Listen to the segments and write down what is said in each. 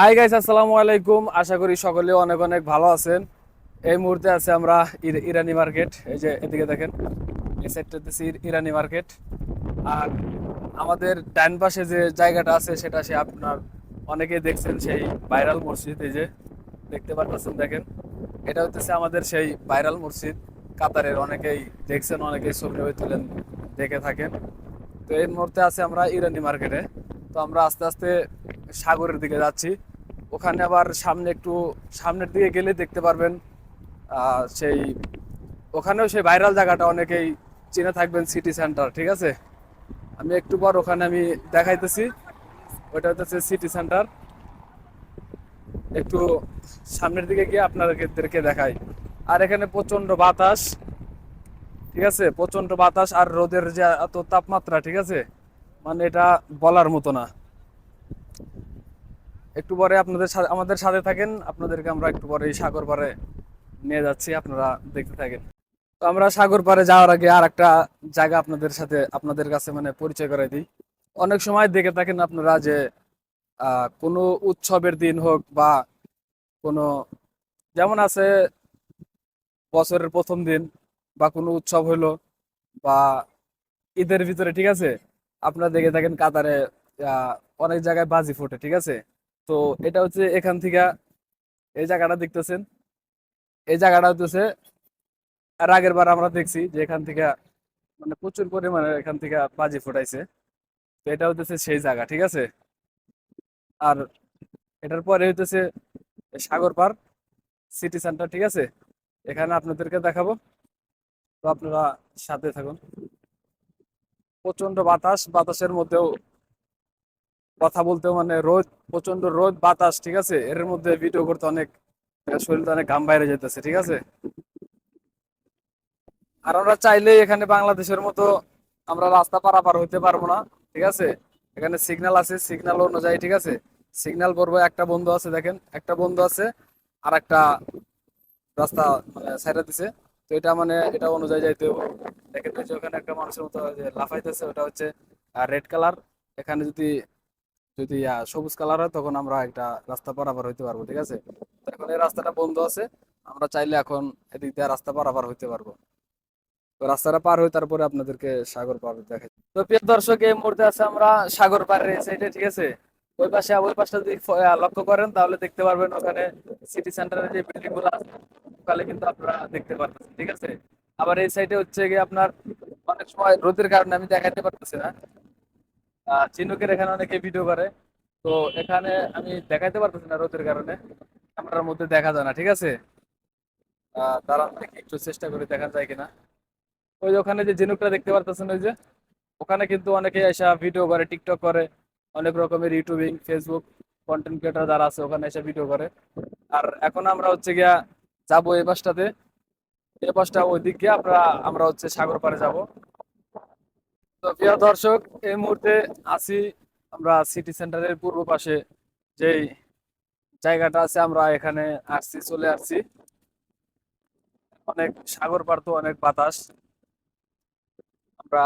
Hi guys, আসসালামু আলাইকুম। আশা করি সকলে অনেক অনেক ভালো আছেন। এই মুহূর্তে আছে আমরা ইরানি মার্কেট। এই যে এদিকে দেখেন, এই সাইডটাতে ইরানি মার্কেট। আর আমাদের ডান পাশে যে জায়গাটা আছে সেটা সে আপনার অনেকেই দেখছেন, সেই ভাইরাল মসজিদ। এই যে দেখতে পাচ্ছেন, দেখেন, এটা হচ্ছে আমাদের সেই ভাইরাল মসজিদ। কাতারের অনেকেই দেখছেন, অনেকেই ছবি তুলেন, দেখে থাকেন। তো এই মুহূর্তে আছে আমরা ইরানি মার্কেটে। তো আমরা আস্তে আস্তে সাগরের দিকে যাচ্ছি। ওখানে আবার সামনে একটু সামনের দিকে গেলে দেখতে পারবেন সেই ওখানেও সেই ভাইরাল জায়গাটা অনেকেই চিনে থাকবেন, সিটি সেন্টার। ঠিক আছে, আমি একটু পর ওখানে আমি দেখাইতেছি। ওইটা হচ্ছে সিটি সেন্টার। একটু সামনের দিকে গিয়ে আপনাদেরকে দেখাই। আর এখানে প্রচন্ড বাতাস। ঠিক আছে, প্রচন্ড বাতাস আর রোদের যে এত তাপমাত্রা, ঠিক আছে, মানে এটা বলার মতো না। একটু পরে আমাদের সাথে থাকেন, আপনাদেরকে আমরা একটু পরে এই সাগর পাড়ে নিয়ে যাচ্ছি, আপনারা দেখতে থাকেন। তো আমরা সাগর পাড়ে যাওয়ার আগে আর একটা জায়গা আপনাদের কাছে মানে পরিচয় করে দিই। অনেক সময় দেখে থাকেন আপনারা যে কোনো উৎসবের দিন হোক বা কোনো, যেমন আছে বছরের প্রথম দিন বা কোনো উৎসব হইলো বা ঈদের ভিতরে, ঠিক আছে, আপনারা দেখে থাকেন কাতারে আহ, অনেক জায়গায় বাজি ফোটে। ঠিক আছে, তো এটা হচ্ছে এখান থেকে, এই জায়গাটা দেখতেছেন, এই জায়গাটা হচ্ছে আর আগের বার আমরা দেখছি যে এখান থেকে মানে প্রচুর পরিমাণে এখান থেকে বাজি ফোটাইছে। তো এটা হচ্ছে সেই জায়গা। ঠিক আছে, আর এটার পরে হইতেছে সাগর পার্ক, সিটি সেন্টার। ঠিক আছে, এখানে আপনাদেরকে দেখাবো। তো আপনারা সাথে থাকুন। প্রচন্ড বাতাস, বাতাসের মধ্যেও কথা বলতেও মানে রোদ, প্রচন্ড রোদ বাতাস। ঠিক আছে, এর মধ্যে ভিডিও করতে অনেক শরীরটা অনেক ঘাম বাইরে যেতেছে। ঠিক আছে, আর আমরা চাইলে এখানে বাংলাদেশের মতো আমরা রাস্তা পারাপার হইতে পারবো না। ঠিক আছে, এখানে সিগন্যাল আছে, সিগন্যাল অনুযায়ী, ঠিক আছে, সিগন্যাল পড়বো। একটা বন্ধু আছে, দেখেন, একটা বন্ধু আছে, আর একটা রাস্তা মানে সাইডে দিছে। তো এটা মানে এটা অনুযায়ী যাইতে হবে। দেখেন ওই যে ওখানে একটা মানুষের মতো যে লাফাইতেছে, ওটা হচ্ছে রেড কালার। এখানে যদি যদি সবুজ কালার হয় তখন আমরা একটা রাস্তা পারাপার হইতে পারবো। ঠিক আছে, তো এখন এই রাস্তাটা বন্ধ আছে, আমরা চাইলে এখন এদিক দিয়ে রাস্তা পারাপার হইতে পারবো। তো রাস্তাটা পার হয়ে তারপরে আপনাদেরকে সাগর পার দেখাই। তো প্রিয় দর্শক, এই মুহূর্তে আছে আমরা সাগর পাড়ের এই সাইডে। ঠিক আছে, ওই পাশটা যদি লক্ষ্য করেন তাহলে দেখতে পারবেন ওখানে সিটি সেন্টারের যে বিল্ডিং গুলো আছে ওখানে কিন্তু আপনারা দেখতে পারবেন। ঠিক আছে, আবার এই সাইডে হচ্ছে গিয়ে আপনার অনেক সময় রোদের কারণে আমি দেখাতে পারতেছি না। চিনুকের এখানে অনেকে ভিডিও করে, তো এখানে আমি দেখাইতে পারতেছি না রোদের কারণে, ক্যামেরার মধ্যে দেখা যায় না। ঠিক আছে, দাঁড়ান দেখি একটু চেষ্টা করে দেখা যায় কিনা। ওই যে ওখানে যে ঝিনুকটা দেখতে পারতেছেন, ওই যে ওখানে কিন্তু অনেকে এসে ভিডিও করে, টিকটক করে, অনেক রকমের ইউটিউবিং, ফেসবুক কন্টেন্ট ক্রিয়েটার যারা আছে ওখানে এসে ভিডিও করে। আর এখন আমরা হচ্ছে গিয়া যাবো এই পাশটাতে, এই পাশটা ওই দিক গিয়ে আমরা হচ্ছে সাগর পাড়ে যাব। তো প্রিয় দর্শক, এই মুহূর্তে আছি আমরা সিটি সেন্টারের পূর্ব পাশে, যেই জায়গাটা আছে আমরা এখানে আসছি, চলে আসছি। অনেক সাগর পাড়, তো অনেক বাতাস। আমরা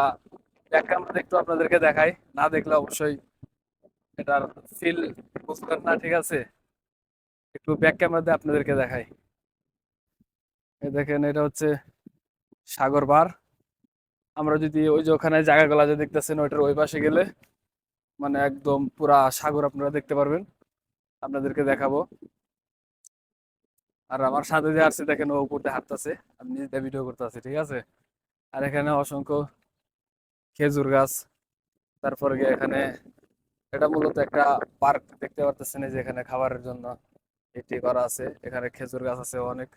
ব্যাক ক্যামেরা একটু আপনাদেরকে দেখাই, না দেখলে অবশ্যই এটার ফিল বুঝবেন না। ঠিক আছে, একটু ব্যাক ক্যামেরা দিয়ে আপনাদেরকে দেখাই। এই দেখেন, এটা হচ্ছে সাগর পাড়। আমরা যদি ওই যে ওখানে জায়গাগুলো যে দেখতেছেন ওইটার ওই পাশে গেলে মানে একদম পুরা সাগর আপনারা দেখতে পারবেন। আপনাদেরকে দেখাবো। আর আমার সাথে যে আসছে, দেখেন, ও উপর দিয়ে হাঁটতেছে, আমি নিজে ভিডিও করতে আছি। ঠিক আছে, আর এখানে অসংখ্য খেজুর গাছ। তারপরে গিয়ে এখানে এটা মূলত একটা পার্ক দেখতে পারতেছেন, এই যে এখানে খাবারের জন্য এটি করা আছে। এখানে খেজুর গাছ আছে অনেক।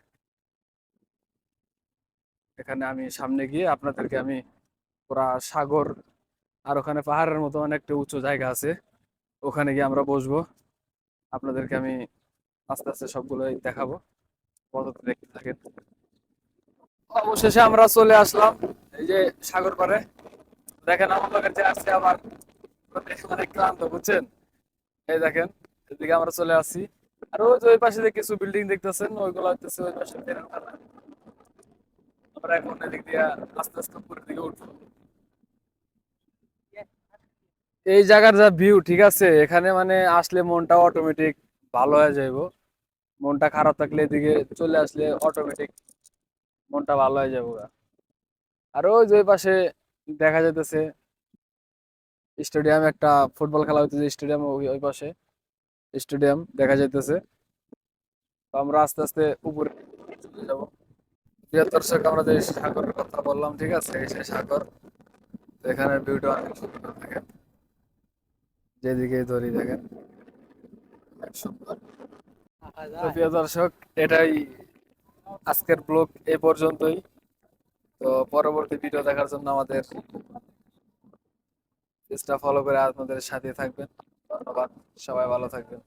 এখানে আমি সামনে গিয়ে আপনাদেরকে আমি পুরা সাগর, আর ওখানে পাহাড়ের মতো অনেকটা উঁচু জায়গা আছে, ওখানে গিয়ে আমরা বসবো। আপনাদেরকে আমি আস্তে আস্তে সবগুলোই দেখাবো, পদ্ধতি দেখতে থাকেন। অবশেষে আমরা চলে আসলাম এই যে সাগর পাড়ে। দেখেন আমার লোকের যে আসছে আমার অনেক ক্লান্ত, বুঝছেন। এই দেখেন, এদিকে আমরা চলে আসছি। আর ওই যে ওই পাশে যে কিছু বিল্ডিং দেখতেছেন ওইগুলো হচ্ছে ওই পাশে বেরেলখানা। আমরা এখন এদিক দিয়ে আস্তে আস্তে উপরের দিকে উঠবো। এই জায়গার যা ভিউ, ঠিক আছে, এখানে মানে আসলে মনটা অটোমেটিক ভালো হয়ে যাইব। মনটা খারাপ থাকলে এদিকে চলে আসলে অটোমেটিক মনটা ভালো হয়ে যাবো গা। আর ওই যে ওই পাশে দেখা যাইতেছে স্টেডিয়াম, একটা ফুটবল খেলা হইতেছে স্টেডিয়াম, ওই ওই পাশে স্টেডিয়াম দেখা যাইতেছে। তো আমরা আস্তে আস্তে উপরে চলে যাবো। প্রিয় দর্শক, আমরা যে সাগরের কথা বললাম, ঠিক আছে, এই সেই সাগর। তো এখানের ভিউটা অনেক সুন্দর, দেখেন যেদিকে ধরি দেখেন অনেক সুন্দর। তো প্রিয় দর্শক, এটাই আজকের ব্লগ এই পর্যন্তই। তো পরবর্তী ভিডিও দেখার জন্য আমাদের পেজটা ফলো করে আমাদের সাথে থাকবেন। ধন্যবাদ, সবাই ভালো থাকবেন।